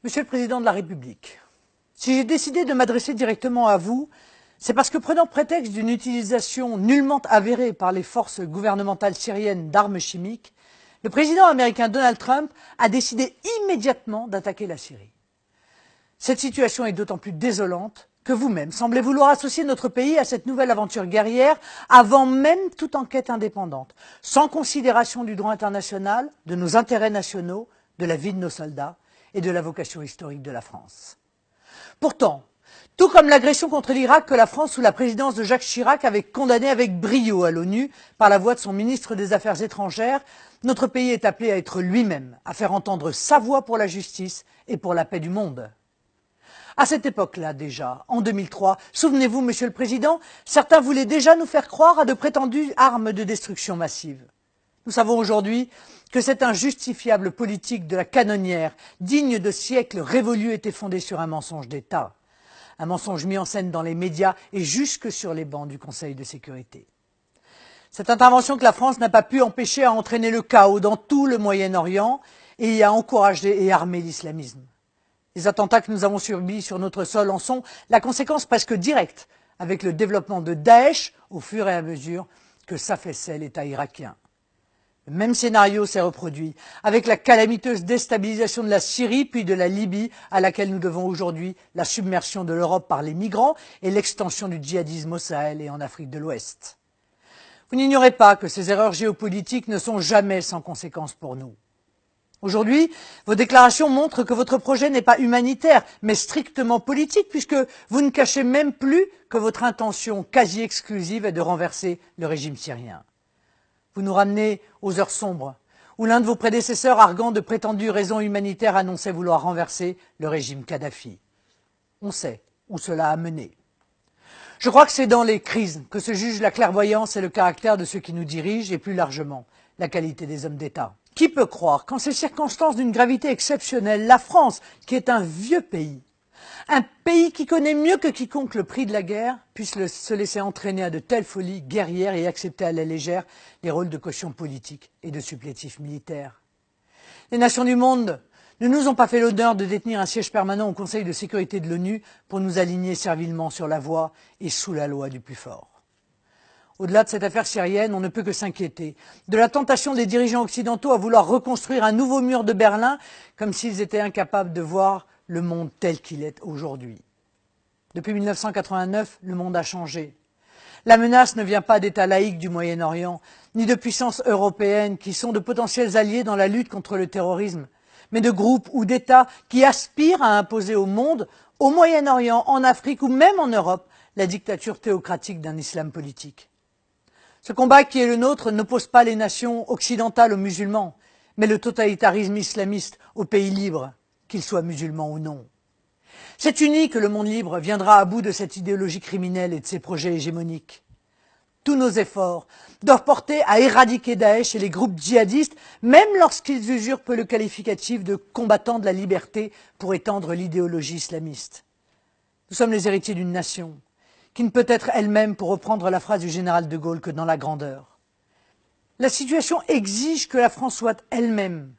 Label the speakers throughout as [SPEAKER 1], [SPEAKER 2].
[SPEAKER 1] Monsieur le Président de la République, si j'ai décidé de m'adresser directement à vous, c'est parce que prenant prétexte d'une utilisation nullement avérée par les forces gouvernementales syriennes d'armes chimiques, le président américain Donald Trump a décidé immédiatement d'attaquer la Syrie. Cette situation est d'autant plus désolante que vous-même semblez vouloir associer notre pays à cette nouvelle aventure guerrière avant même toute enquête indépendante, sans considération du droit international, de nos intérêts nationaux, de la vie de nos soldats et de la vocation historique de la France. Pourtant, tout comme l'agression contre l'Irak que la France sous la présidence de Jacques Chirac avait condamnée avec brio à l'ONU par la voix de son ministre des Affaires étrangères, notre pays est appelé à être lui-même, à faire entendre sa voix pour la justice et pour la paix du monde. À cette époque-là déjà, en 2003, souvenez-vous, Monsieur le Président, certains voulaient déjà nous faire croire à de prétendues armes de destruction massive. Nous savons aujourd'hui que cette injustifiable politique de la canonnière, digne de siècles révolus, était fondée sur un mensonge d'État. Un mensonge mis en scène dans les médias et jusque sur les bancs du Conseil de sécurité. Cette intervention que la France n'a pas pu empêcher a entraîné le chaos dans tout le Moyen-Orient et y a encouragé et armé l'islamisme. Les attentats que nous avons subis sur notre sol en sont la conséquence presque directe, avec le développement de Daesh au fur et à mesure que s'affaissait l'État irakien. Le même scénario s'est reproduit avec la calamiteuse déstabilisation de la Syrie puis de la Libye, à laquelle nous devons aujourd'hui la submersion de l'Europe par les migrants et l'extension du djihadisme au Sahel et en Afrique de l'Ouest. Vous n'ignorez pas que ces erreurs géopolitiques ne sont jamais sans conséquences pour nous. Aujourd'hui, vos déclarations montrent que votre projet n'est pas humanitaire, mais strictement politique, puisque vous ne cachez même plus que votre intention quasi exclusive est de renverser le régime syrien. Vous nous ramenez aux heures sombres, où l'un de vos prédécesseurs, arguant de prétendues raisons humanitaires, annonçait vouloir renverser le régime Kadhafi. On sait où cela a mené. Je crois que c'est dans les crises que se juge la clairvoyance et le caractère de ceux qui nous dirigent, et plus largement, la qualité des hommes d'État. Qui peut croire qu'en ces circonstances d'une gravité exceptionnelle, la France, qui est un vieux pays, un pays qui connaît mieux que quiconque le prix de la guerre, puisse se laisser entraîner à de telles folies guerrières et accepter à la légère les rôles de caution politique et de supplétifs militaires. Les nations du monde ne nous ont pas fait l'honneur de détenir un siège permanent au Conseil de sécurité de l'ONU pour nous aligner servilement sur la voie et sous la loi du plus fort. Au-delà de cette affaire syrienne, on ne peut que s'inquiéter de la tentation des dirigeants occidentaux à vouloir reconstruire un nouveau mur de Berlin comme s'ils étaient incapables de voir le monde tel qu'il est aujourd'hui. Depuis 1989, le monde a changé. La menace ne vient pas d'États laïques du Moyen-Orient, ni de puissances européennes qui sont de potentiels alliés dans la lutte contre le terrorisme, mais de groupes ou d'États qui aspirent à imposer au monde, au Moyen-Orient, en Afrique ou même en Europe, la dictature théocratique d'un islam politique. Ce combat qui est le nôtre n'oppose pas les nations occidentales aux musulmans, mais le totalitarisme islamiste aux pays libres, qu'ils soient musulmans ou non. C'est unique que le monde libre viendra à bout de cette idéologie criminelle et de ses projets hégémoniques. Tous nos efforts doivent porter à éradiquer Daesh et les groupes djihadistes, même lorsqu'ils usurpent le qualificatif de combattants de la liberté pour étendre l'idéologie islamiste. Nous sommes les héritiers d'une nation qui ne peut être elle-même, pour reprendre la phrase du général de Gaulle, que dans la grandeur. La situation exige que la France soit elle-même,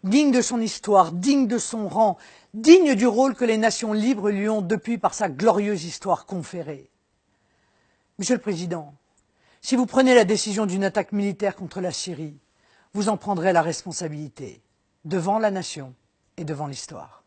[SPEAKER 1] digne de son histoire, digne de son rang, digne du rôle que les nations libres lui ont depuis par sa glorieuse histoire conférée. Monsieur le Président, si vous prenez la décision d'une attaque militaire contre la Syrie, vous en prendrez la responsabilité, devant la nation et devant l'histoire.